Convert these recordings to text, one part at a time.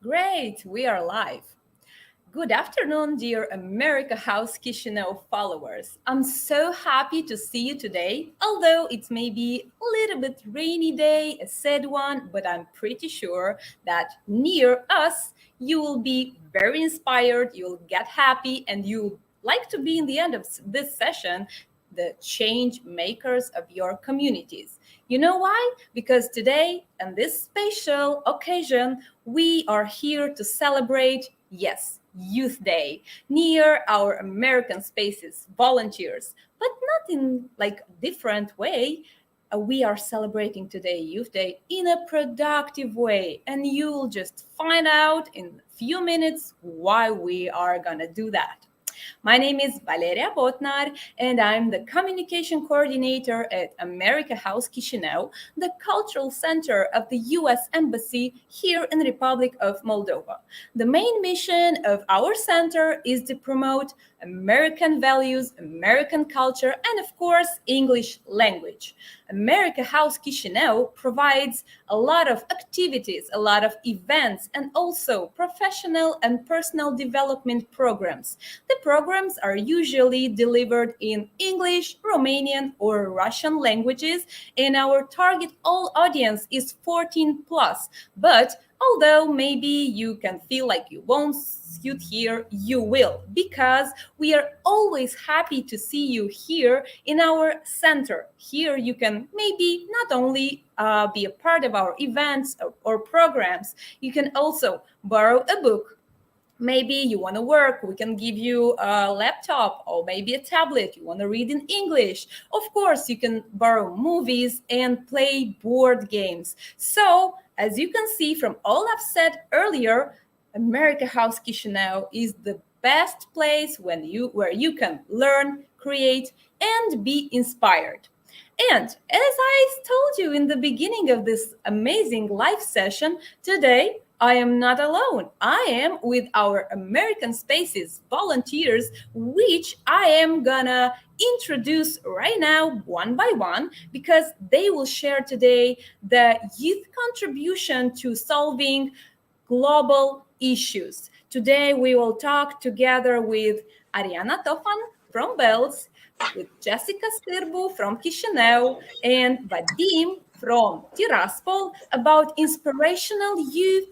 Great, we are live. Good afternoon, dear America House Chișinău followers. I'm so happy to see you today, although it may be a little bit rainy day, a sad one, but I'm pretty sure that near us, you will be very inspired, you'll get happy, and you'll like to be in the end of this session the change makers of your communities. You know why? Because today, on this special occasion, we are here to celebrate, yes, Youth Day near our American Spaces volunteers, but not in like different way. We are celebrating today Youth Day in a productive way, and you'll just find out in a few minutes why we are gonna do that. My name is Valeria Botnar, and I'm the communication coordinator at America House Chișinău, the cultural center of the US Embassy here in the Republic of Moldova. The main mission of our center is to promote American values, American culture, and of course, English language. America House Chișinău provides a lot of activities, a lot of events, and also professional and personal development programs. The programs are usually delivered in English, Romanian, or Russian languages, and our target audience is 14 plus. But although maybe you can feel like you won't suit here, you will, because we are always happy to see you here in our center. Here you can maybe not only be a part of our events or programs, you can also borrow a book. Maybe you want to work, we can give you a laptop or maybe a tablet. You want to read in English. Of course, you can borrow movies and play board games. So, as you can see from all I've said earlier, America House Chișinău is the best place where you can learn, create, and be inspired. And as I told you in the beginning of this amazing live session, today I am not alone. I am with our American Spaces volunteers, which I am gonna introduce right now one by one because they will share today the youth contribution to solving global issues. Today we will talk together with Ariana Tofan from Belz, with Jessica Sârbu from Chișinău, and Vadim from Tiraspol about inspirational youth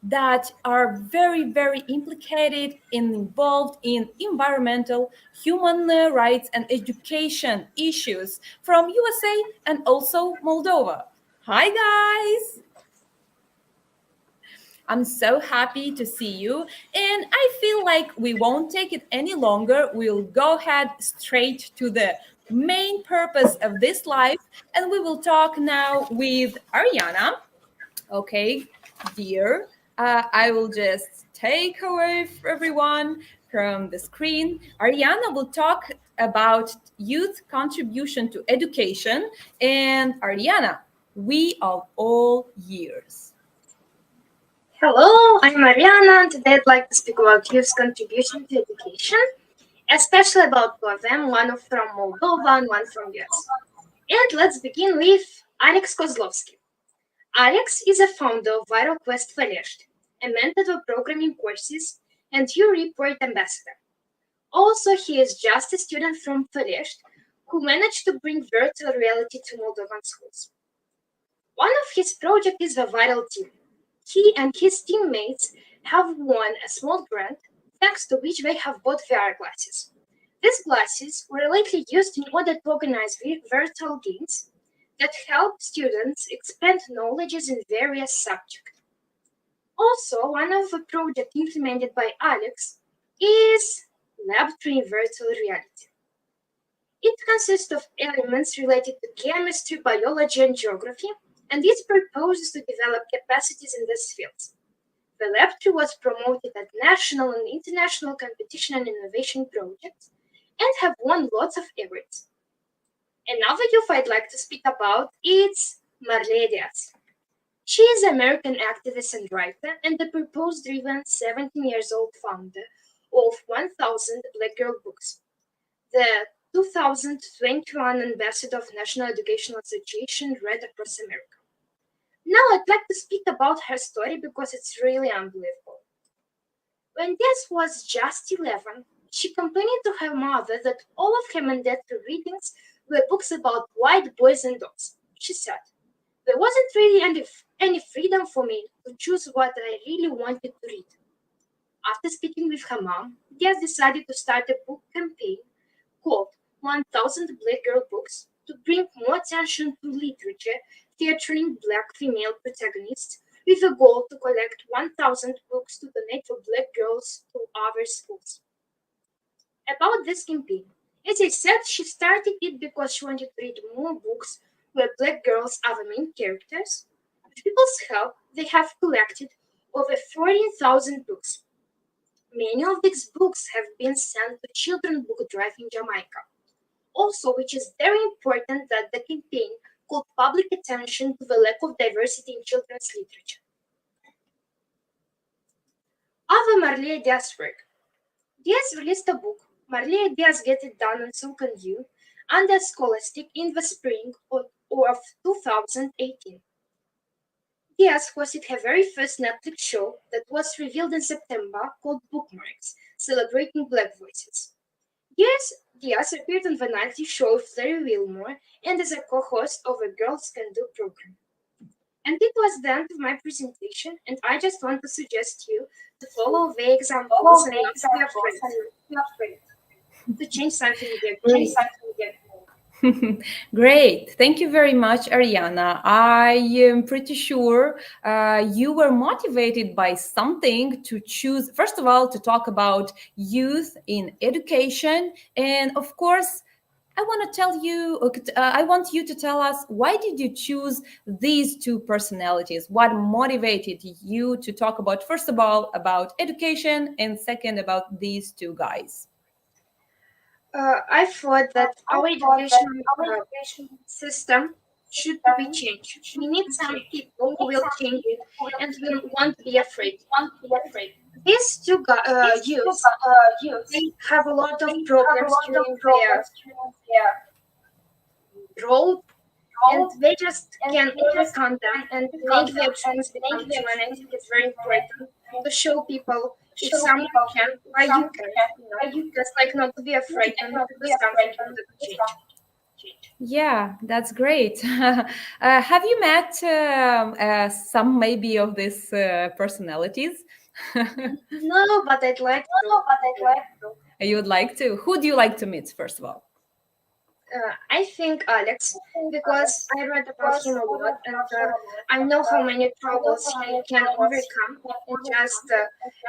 that are very, very implicated and involved in environmental, human rights, and education issues from USA and also Moldova. Hi, guys! I'm so happy to see you, and I feel like we won't take it any longer. We'll go ahead straight to the main purpose of this live, and we will talk now with Ariana. Okay, dear. I will just take away everyone from the screen. Ariana will talk about youth contribution to education. And Ariana, we are all ears. Hello, I'm Mariana, and today I'd like to speak about youth's contribution to education, especially about two of them, one from Moldova and one from US. And let's begin with Alex Kozlovsky. Alex is a founder of Viral Quest Fălești, a method of programming courses and U-Report ambassador. Also, he is just a student from Fălești who managed to bring virtual reality to Moldovan schools. One of his projects is the Viral Team. He and his teammates have won a small grant, thanks to which they have bought VR glasses. These glasses were lately used in order to organize virtual games that help students expand knowledges in various subjects. Also, one of the projects implemented by Alex is Lab 3 in Virtual Reality. It consists of elements related to chemistry, biology, and geography, and it proposes to develop capacities in these fields. The Lab 3 was promoted at national and international competition and innovation projects and have won lots of awards. Another youth I'd like to speak about is Marley Diaz. She is an American activist and writer and the purpose-driven 17-year-old founder of 1000 Black Girl Books, the 2021 ambassador of National Educational Association Read Across America. Now I'd like to speak about her story because it's really unbelievable. When Des was just 11, she complained to her mother that all of her mandatory readings were books about white boys and dogs. She said, there wasn't really any freedom for me to choose what I really wanted to read. After speaking with her mom, Des decided to start a book campaign called 1000 Black Girl Books to bring more attention to literature featuring black female protagonists with a goal to collect 1000 books to donate for black girls to other schools. About this campaign, as I said, she started it because she wanted to read more books where black girls are the main characters. With people's help, they have collected over 14,000 books. Many of these books have been sent to Children's Book Drive in Jamaica. Also, which is very important that the campaign called public attention to the lack of diversity in children's literature. Other Marlia Diaz work. Diaz released a book, Marlia Diaz Get It Done on Silken View, under Scholastic in the spring of 2018. Diaz hosted her very first Netflix show that was revealed in September called Bookmarks, celebrating Black voices. Diaz appeared on the nightly show with Larry Wilmore and as a co-host of a Girls Can Do program. And it was the end of my presentation, and I just want to suggest you to follow the examples and not to be afraid to change something Great. Thank you very much, Ariana. I am pretty sure you were motivated by something to choose, first of all, to talk about youth in education. And of course, I want you to tell us, why did you choose these two personalities? What motivated you to talk about, first of all, about education, and second, about these two guys? I thought that our education system should be changed. We need some people who will change it and will want to be afraid. These two youth, they have a lot of problems during their role, and they just can overcome them and make their dreams become true. And I think it's very important to show people, if someone can, why you can. Just like not to be afraid and not to do something to change. Yeah, that's great. Have you met some maybe of these personalities? No, but I'd like to. You would like to? Who do you like to meet, first of all? I think Alex, because I read about him a lot, and I know how many troubles he can overcome and just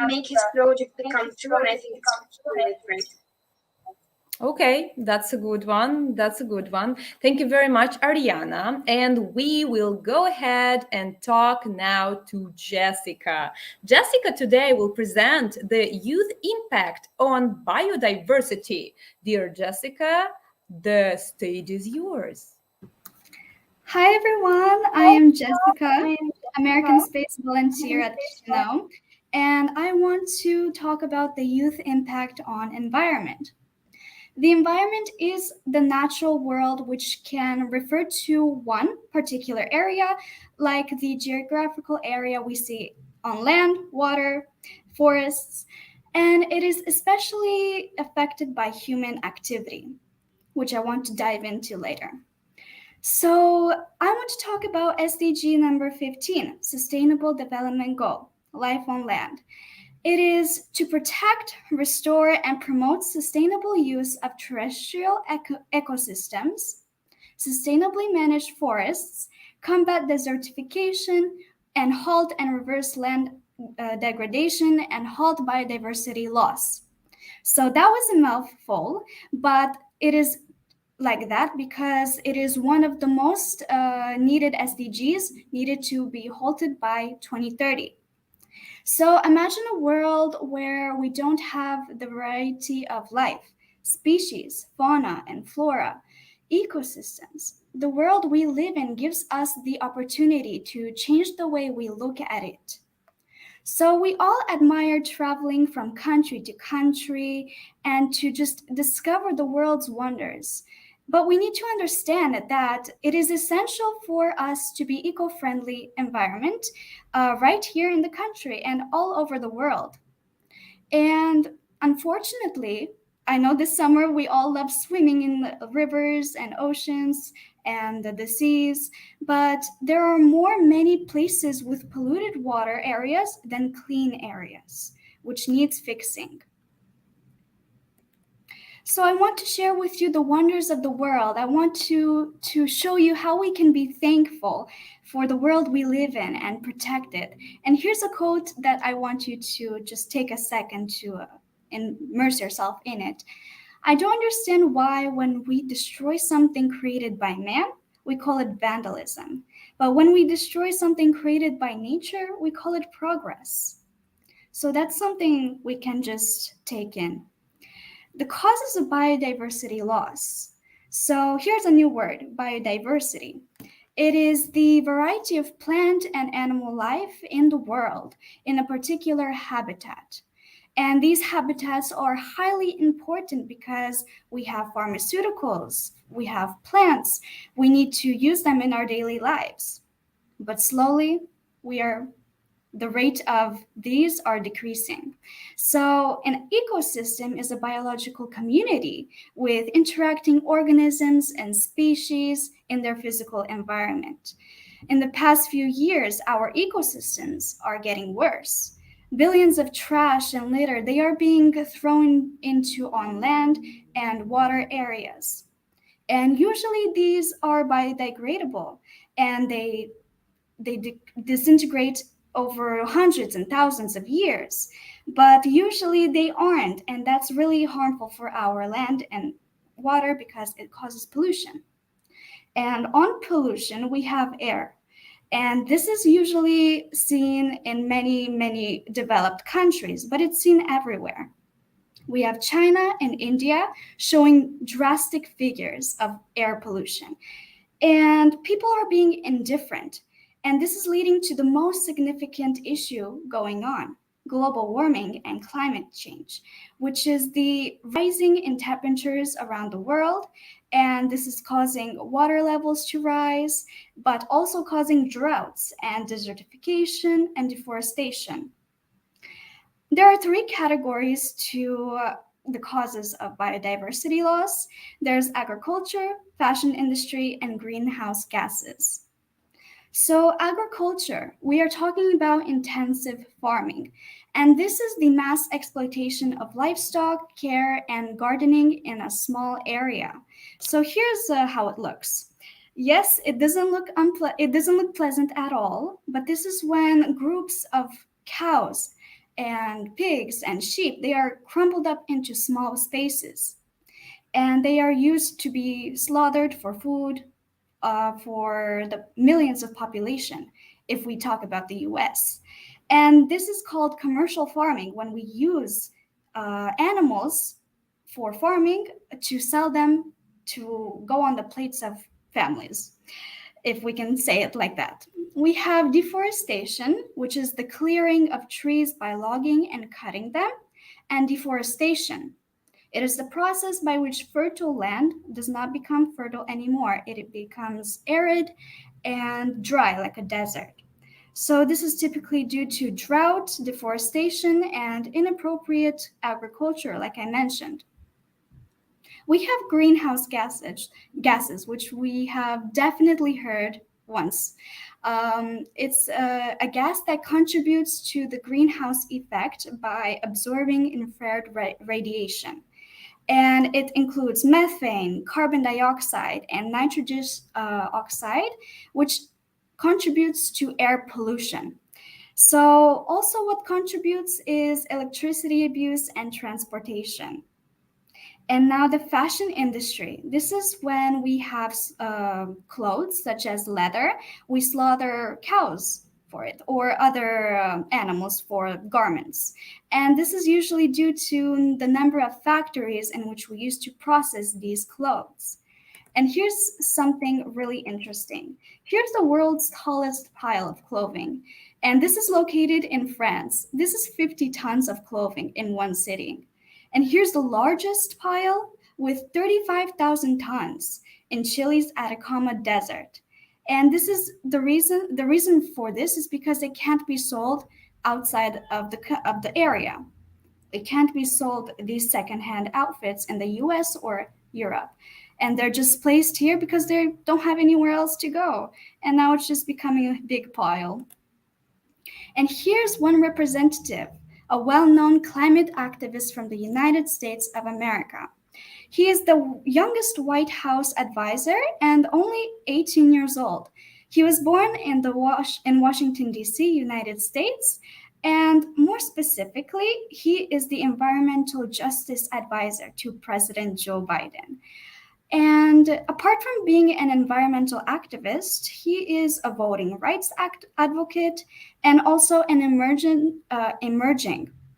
make his project become true, and I think it's really great. Okay, that's a good one. That's a good one. Thank you very much, Ariana. And we will go ahead and talk now to Jessica. Jessica today will present the youth impact on biodiversity. Dear Jessica, the stage is yours. Hi everyone, I am Jessica, American Space Volunteer at Chișinău, and I want to talk about the youth impact on environment. The environment is the natural world, which can refer to one particular area, like the geographical area we see on land, water, forests, and it is especially affected by human activity, which I want to dive into later. So I want to talk about SDG number 15, Sustainable Development Goal, Life on Land. It is to protect, restore, and promote sustainable use of terrestrial ecosystems, sustainably manage forests, combat desertification, and halt and reverse land degradation, and halt biodiversity loss. So that was a mouthful, but it is like that because it is one of the most needed SDGs needed to be halted by 2030. So imagine a world where we don't have the variety of life, species, fauna, and flora, ecosystems. The world we live in gives us the opportunity to change the way we look at it. So we all admire traveling from country to country and to just discover the world's wonders. But we need to understand that it is essential for us to be eco-friendly environment right here in the country and all over the world. And unfortunately, I know this summer we all love swimming in the rivers and oceans and the seas, but there are many places with polluted water areas than clean areas, which needs fixing. So I want to share with you the wonders of the world. I want to show you how we can be thankful for the world we live in and protect it. And here's a quote that I want you to just take a second to immerse yourself in it. I don't understand why when we destroy something created by man, we call it vandalism. But when we destroy something created by nature, we call it progress. So that's something we can just take in. The causes of biodiversity loss. So here's a new word, biodiversity. It is the variety of plant and animal life in the world in a particular habitat. And these habitats are highly important because we have pharmaceuticals, we have plants, we need to use them in our daily lives. But slowly, the rate of these are decreasing. So an ecosystem is a biological community with interacting organisms and species in their physical environment. In the past few years, our ecosystems are getting worse. Billions of trash and litter, they are being thrown into on land and water areas. And usually these are biodegradable and they disintegrate over hundreds and thousands of years, but usually they aren't, and that's really harmful for our land and water because it causes pollution. And on pollution, we have air, and this is usually seen in many developed countries, but it's seen everywhere. We have China and India showing drastic figures of air pollution, and people are being indifferent. And this is leading to the most significant issue going on, global warming and climate change, which is the rising in temperatures around the world. And this is causing water levels to rise, but also causing droughts and desertification and deforestation. There are three categories to the causes of biodiversity loss. There's agriculture, fashion industry, and greenhouse gases. So agriculture, we are talking about intensive farming, and this is the mass exploitation of livestock, care, and gardening in a small area. So here's how it looks. Yes, it doesn't look pleasant at all, but this is when groups of cows and pigs and sheep, they are crumpled up into small spaces, and they are used to be slaughtered for food, for the millions of population, if we talk about the US. And this is called commercial farming, when we use animals for farming to sell them to go on the plates of families, if we can say it like that. We have deforestation, which is the clearing of trees by logging and cutting them, and deforestation. It is the process by which fertile land does not become fertile anymore. It becomes arid and dry like a desert. So this is typically due to drought, deforestation, and inappropriate agriculture, like I mentioned. We have greenhouse gases, which we have definitely heard once. It's a gas that contributes to the greenhouse effect by absorbing infrared radiation. And it includes methane, carbon dioxide, and nitrogenous oxide, which contributes to air pollution. So also what contributes is electricity abuse and transportation. And now the fashion industry. This is when we have clothes such as leather. We slaughter cows for it, or other animals for garments. And this is usually due to the number of factories in which we used to process these clothes. And here's something really interesting. Here's the world's tallest pile of clothing. And this is located in France. This is 50 tons of clothing in one sitting. And here's the largest pile with 35,000 tons in Chile's Atacama Desert. And this is the reason for this is because they can't be sold outside of the area. It can't be sold, these secondhand outfits, in the US or Europe. And they're just placed here because they don't have anywhere else to go. And now it's just becoming a big pile. And here's one representative, a well-known climate activist from the United States of America. He is the youngest White House advisor and only 18 years old. He was born in Washington, D.C., United States, and more specifically, he is the environmental justice advisor to President Joe Biden. And apart from being an environmental activist, he is a voting rights advocate and also an emerging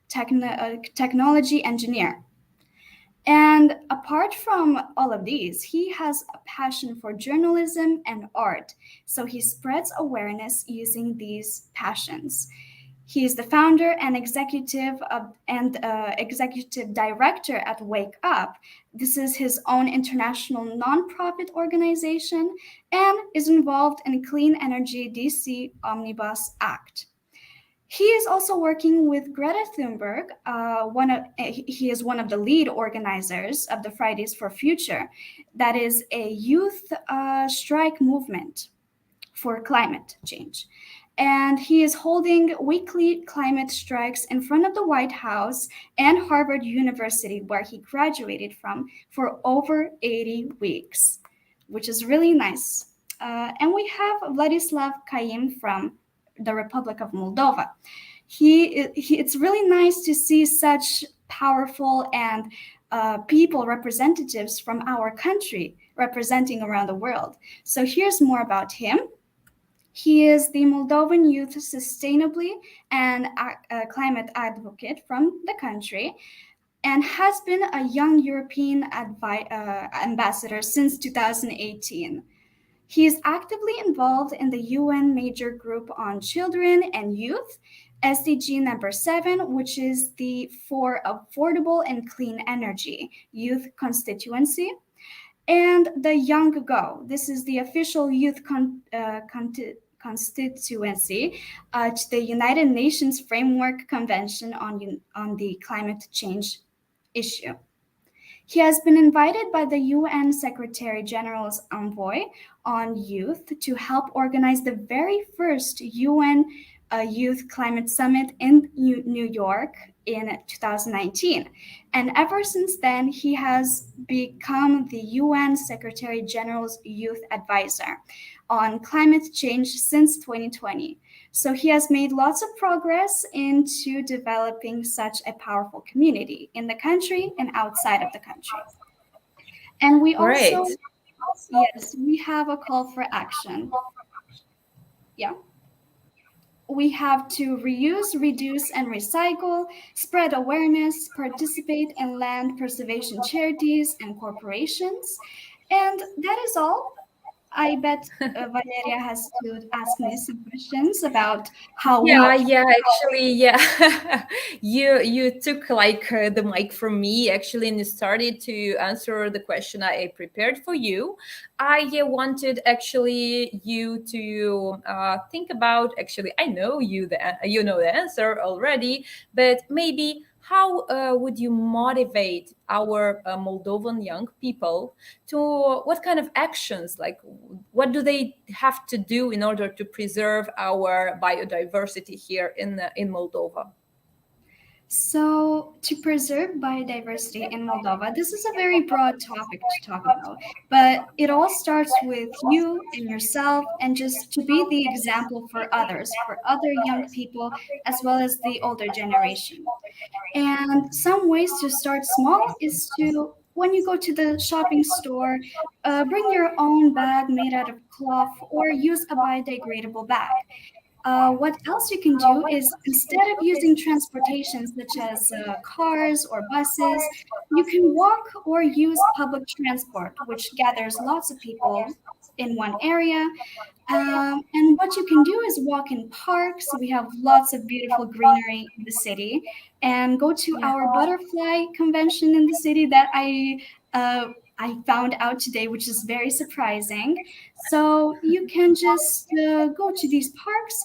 technology engineer. And apart from all of these, he has a passion for journalism and art, so he spreads awareness using these passions. He is the founder and executive director at Wake Up. This is his own international nonprofit organization and is involved in Clean Energy DC Omnibus Act. He is also working with Greta Thunberg. He is one of the lead organizers of the Fridays for Future. That is a youth strike movement for climate change. And he is holding weekly climate strikes in front of the White House and Harvard University, where he graduated from, for over 80 weeks, which is really nice. And we have Vladislav Kaim from the Republic of Moldova. It's really nice to see such powerful and people representatives from our country representing around the world. So here's more about him. He is the Moldovan Youth Sustainably and Climate Advocate from the country and has been a young European ambassador since 2018. He is actively involved in the UN Major Group on Children and Youth, SDG number 7, which is the For Affordable and Clean Energy Youth Constituency, and the Young Go. This is the official youth constituency to the United Nations Framework Convention on the climate change issue. He has been invited by the UN Secretary General's Envoy on Youth to help organize the very first UN Youth Climate Summit in New York in 2019. And ever since then, he has become the UN Secretary General's Youth Advisor on climate change since 2020. So he has made lots of progress into developing such a powerful community in the country and outside of the country. And we also, yes, we have a call for action. Yeah. We have to reuse, reduce, and recycle, spread awareness, participate in land preservation charities and corporations. And that is all. I bet Valeria has to ask me some questions about how. Actually, you took the mic from me actually, and you started to answer the question I prepared for you. I wanted actually you to think about. Actually, I know you know the answer already, but maybe. How would you motivate our Moldovan young people to what kind of actions, like what do they have to do in order to preserve our biodiversity here in Moldova? So, to preserve biodiversity in Moldova, this is a very broad topic to talk about, but it all starts with you and yourself, and just to be the example for others, for other young people, as well as the older generation. And some ways to start small is to, when you go to the shopping store, bring your own bag made out of cloth or use a biodegradable bag. What else you can do is instead of using transportation such as cars or buses, you can walk or use public transport, which gathers lots of people in one area. And what you can do is walk in parks. We have lots of beautiful greenery in the city, and go to Yeah. our butterfly convention in the city that I found out today, which is very surprising. So you can just go to these parks.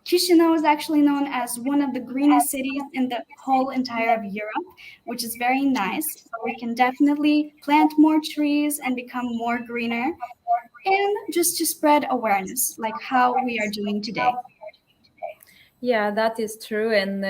Chișinău is actually known as one of the greenest cities in the whole entire of Europe, which is very nice. So we can definitely plant more trees and become more greener, and just to spread awareness, like how we are doing today. Yeah, that is true. And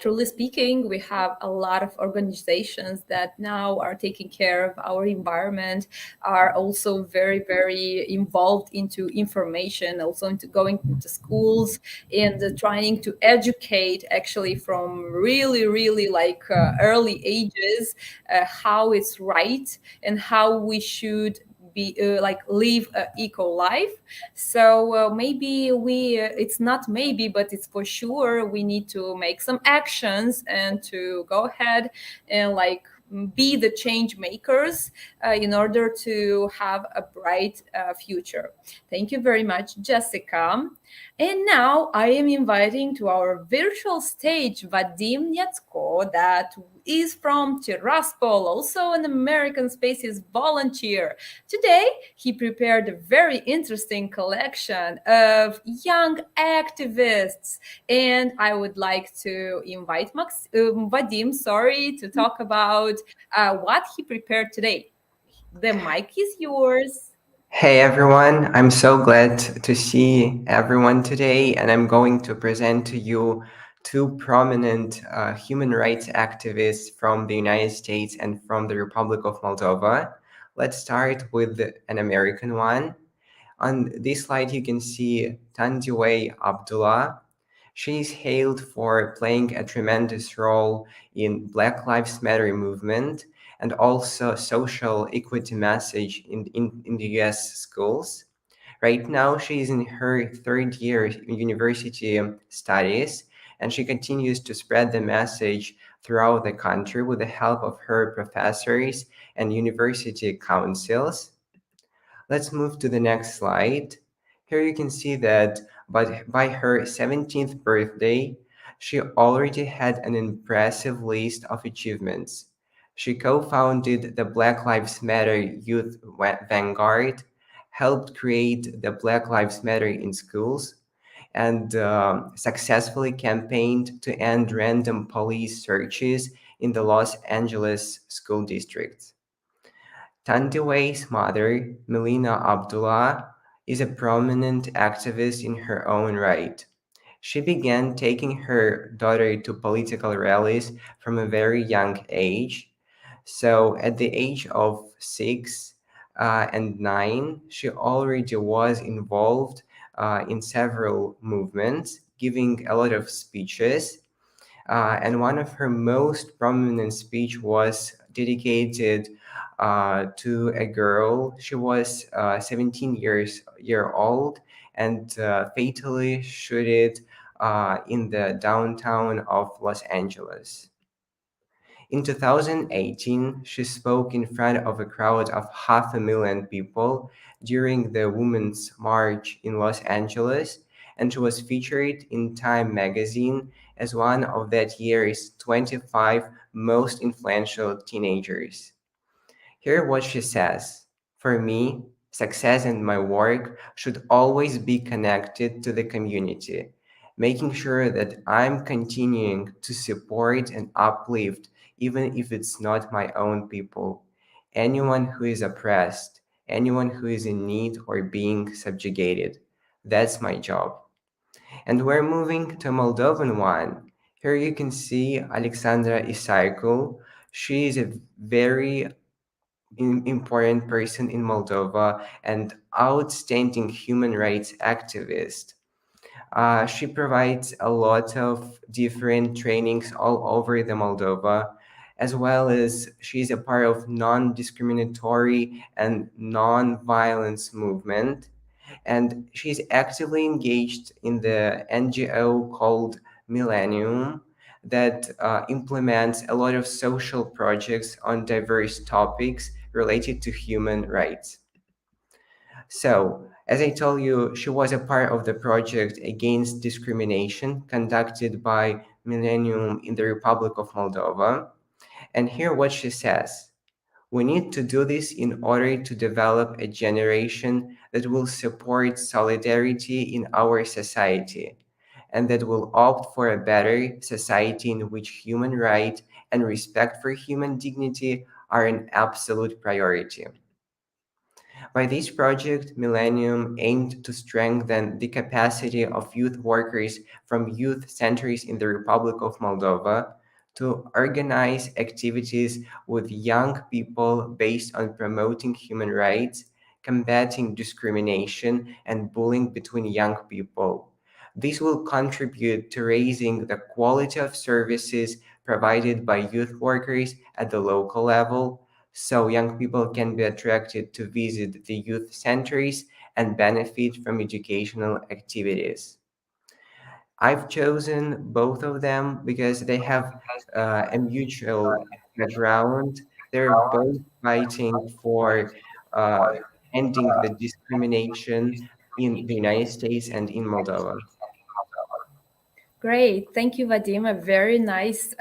truly speaking, we have a lot of organizations that now are taking care of our environment, are also very, very involved into information, also into going to schools and trying to educate actually from really, really like early ages how it's right and how we should be like live a eco life. So maybe it's not maybe, but it's for sure we need to make some actions and to go ahead and like be the change makers in order to have a bright future. Thank you very much, Jessica. And now I am inviting to our virtual stage Vadim Nyatsko, that is from Tiraspol, also an American Spaces volunteer. Today, he prepared a very interesting collection of young activists, and I would like to invite Vadim, to talk about what he prepared today. The mic is yours. Hey everyone, I'm so glad to see everyone today, and I'm going to present to you two prominent human rights activists from the United States and from the Republic of Moldova. Let's start with an American one. On this slide, you can see Tandiway Abdullah. She's hailed for playing a tremendous role in Black Lives Matter movement and also social equity message in the US schools. Right now, she is in her third year university studies, and she continues to spread the message throughout the country with the help of her professors and university councils. Let's move to the next slide. Here you can see that by her 17th birthday, she already had an impressive list of achievements. She co-founded the Black Lives Matter Youth Vanguard, helped create the Black Lives Matter in schools, and successfully campaigned to end random police searches in the Los Angeles school districts. Tandiway's mother, Melina Abdullah, is a prominent activist in her own right. She began taking her daughter to political rallies from a very young age. So, at the age of 6 and 9, she already was involved in several movements, giving a lot of speeches. And one of her most prominent speech was dedicated to a girl. She was 17 year old and fatally shot in the downtown of Los Angeles. In 2018, she spoke in front of a crowd of 500,000 people during the Women's March in Los Angeles, and she was featured in Time magazine as one of that year's 25 most influential teenagers. Hear what she says. For me, success in my work should always be connected to the community, making sure that I'm continuing to support and uplift, even if it's not my own people. Anyone who is oppressed, anyone who is in need or being subjugated. That's my job. And we're moving to Moldovan one. Here you can see Alexandra Isaicu. She is a very important person in Moldova and outstanding human rights activist. She provides a lot of different trainings all over the Moldova, as well as she's a part of non-discriminatory and non-violence movement. and she's actively engaged in the NGO called Millennium that implements a lot of social projects on diverse topics related to human rights. So, as I told you, she was a part of the project against discrimination conducted by Millennium in the Republic of Moldova. And here what she says. We need to do this in order to develop a generation that will support solidarity in our society and that will opt for a better society in which human rights and respect for human dignity are an absolute priority. By this project, Millennium aimed to strengthen the capacity of youth workers from youth centers in the Republic of Moldova to organize activities with young people based on promoting human rights, combating discrimination, and bullying between young people. This will contribute to raising the quality of services provided by youth workers at the local level so young people can be attracted to visit the youth centers and benefit from educational activities. I've chosen both of them because they have a mutual background. They're both fighting for uh, ending the discrimination in the United States and in Moldova. Great. Thank you, Vadim. A very nice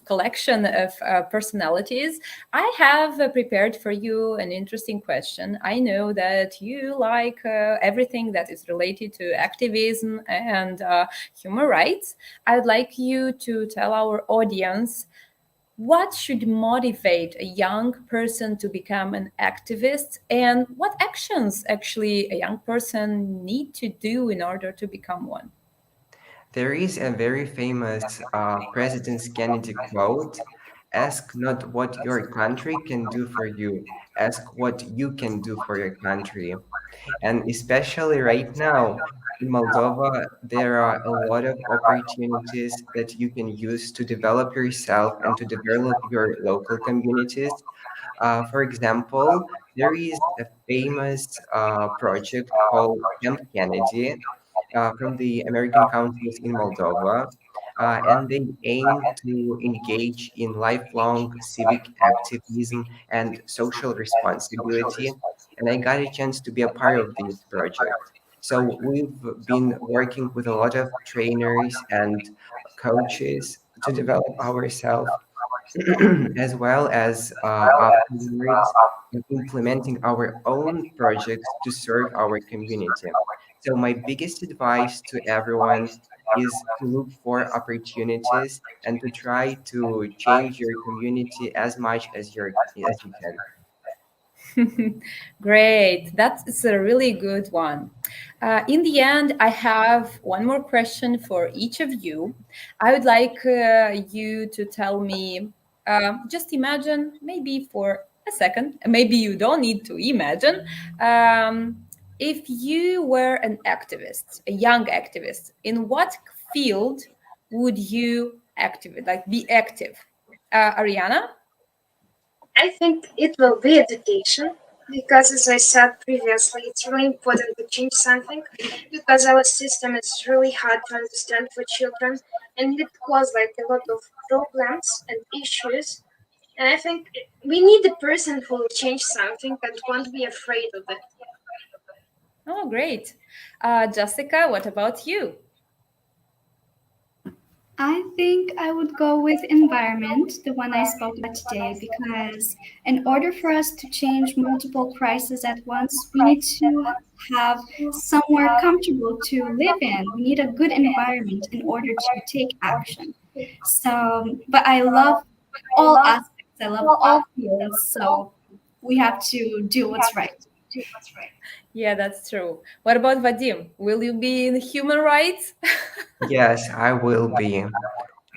collection of personalities. I have prepared for you an interesting question. I know that you like everything that is related to activism and human rights. I'd like you to tell our audience what should motivate a young person to become an activist, and what actions actually a young person need to do in order to become one? There is a very famous President Kennedy quote: ask not what your country can do for you, ask what you can do for your country. And especially right now in Moldova, there are a lot of opportunities that you can use to develop yourself and to develop your local communities. For example, there is a famous project called Camp Kennedy from the American councils in Moldova, and they aim to engage in lifelong civic activism and social responsibility. And I got a chance to be a part of this project. So we've been working with a lot of trainers and coaches to develop ourselves as well as afterwards implementing our own projects to serve our community. So my biggest advice to everyone is to look for opportunities and to try to change your community as much as you can. Great. That's a really good one. In the end, I have one more question for each of you. I would like you to tell me, just imagine, maybe for a second, maybe you don't need to imagine, if you were an activist, a young activist, in what field would you activate, like be active? Ariana? I think it will be education because, as I said previously, it's really important to change something because our system is really hard to understand for children and it causes like a lot of problems and issues. And I think we need a person who will change something and won't be afraid of it. Oh, great. Jessica, what about you? I think I would go with environment, the one I spoke about today, because in order for us to change multiple crises at once, we need to have somewhere comfortable to live in. We need a good environment in order to take action. So, but I love all aspects, I love all fields, so we have to do what's right. Yeah, that's true. What about Vadim? Will you be in human rights? Yes, I will be.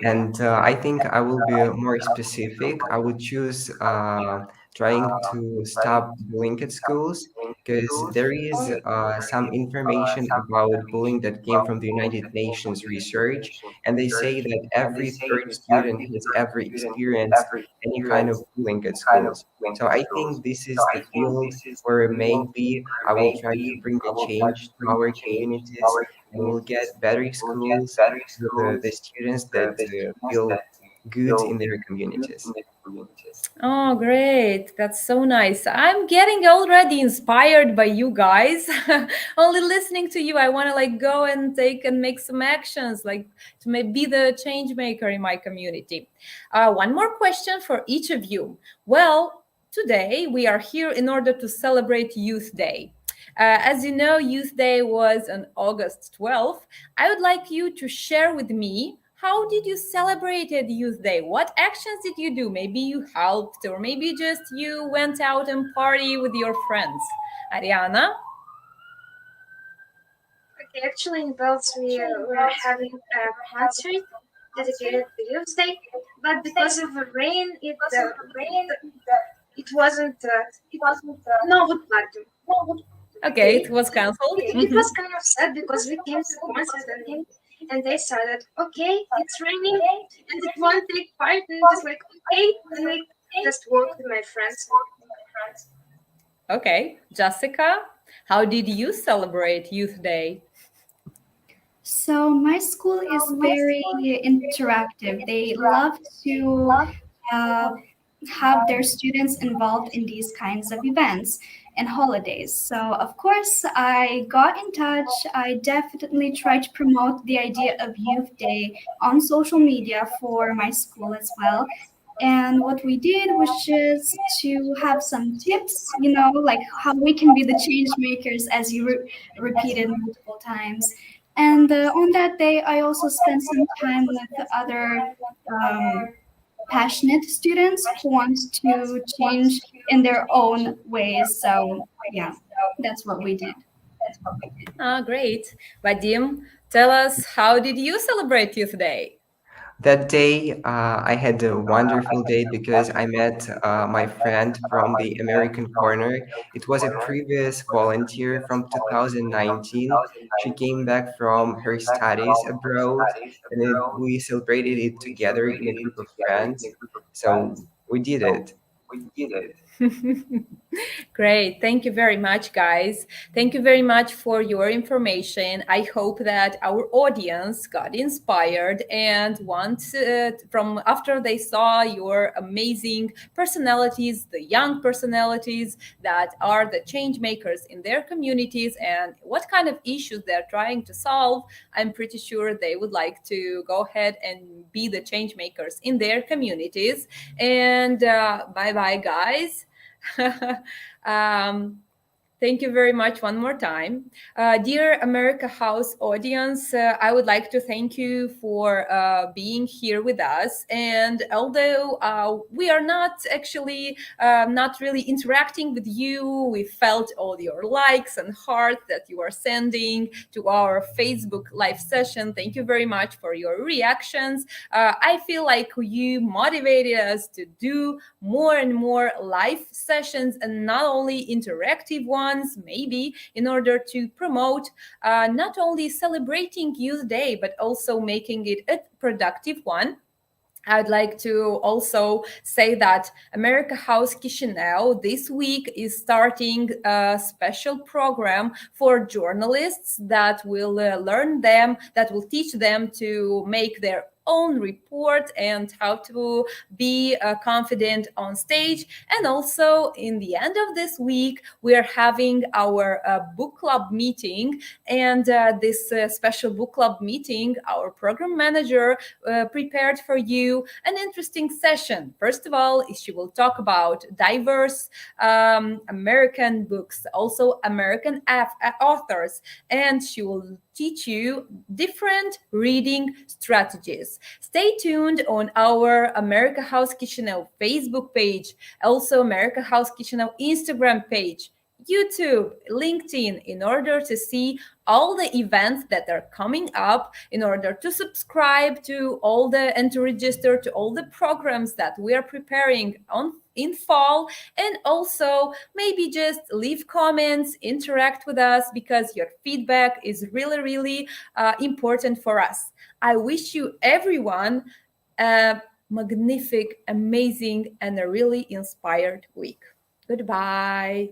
And I think I will be more specific. I would choose trying to stop bullying at schools, because there is some information about bullying that came from the United Nations research, and they say that every third student has ever experienced any kind of bullying at schools. So I think this is the field where maybe I will try to bring a change to our communities, and we'll get better schools with the students that feel good in their communities. Oh, great. That's so nice. I'm getting already inspired by you guys. Only listening to you, I want to like go and take and make some actions, like to be the change maker in my community. One more question for each of you. Well, today we are here in order to celebrate Youth Day. As you know, Youth Day was on August 12th. I would like you to share with me, how did you celebrate Youth Day? What actions did you do? Maybe you helped, or maybe just you went out and party with your friends. Ariana? Okay, actually in Belts we were having a concert dedicated to Youth Day, but because of the rain, it wasn't no good party. Okay, it was cancelled. It was kind of sad because we came to concert and they said that okay, it's raining and it won't take part, and just like okay, and we just walked with my friends. Okay, Jessica, how did you celebrate Youth Day? So my school is very interactive. They love to uh, have their students involved in these kinds of events and holidays. So of course I got in touch. I definitely tried to promote the idea of Youth Day on social media for my school as well. And what we did was just to have some tips, like how we can be the change makers, as you repeated multiple times. And on that day, I also spent some time with other passionate students who want to change in their own ways. So, yeah, that's what we did. Ah, great. Vadim, tell us, how did you celebrate Youth Day? That day, I had a wonderful day because I met my friend from the American corner. It was a previous volunteer from 2019. She came back from her studies abroad, and we celebrated it together in a group of friends. So we did it. Great. Thank you very much, guys. Thank you very much for your information. I hope that our audience got inspired and want from after they saw your amazing personalities, the young personalities that are the change makers in their communities and what kind of issues they're trying to solve. I'm pretty sure they would like to go ahead and be the change makers in their communities. And bye bye, guys. um, Thank you very much one more time. Dear America House audience, I would like to thank you for being here with us. And although we are not actually not really interacting with you, we felt all your likes and hearts that you are sending to our Facebook live session. Thank you very much for your reactions. I feel like you motivated us to do more and more live sessions and not only interactive ones, maybe in order to promote not only celebrating Youth Day, but also making it a productive one. I'd like to also say that America House Chișinău this week is starting a special program for journalists that will that will teach them to make their own report and how to be confident on stage. And also in the end of this week, we are having our book club meeting. And this special book club meeting, our program manager prepared for you an interesting session. First of all, she will talk about diverse American books, also American authors, and she will teach you different reading strategies. Stay tuned on our America House Chișinău Facebook page, also America House Chișinău Instagram page. YouTube, LinkedIn, in order to see all the events that are coming up, in order to subscribe to all the and to register to all the programs that we are preparing in fall, and also maybe just leave comments, interact with us, because your feedback is really, really important for us. I wish you everyone a magnific, amazing, and a really inspired week. Goodbye.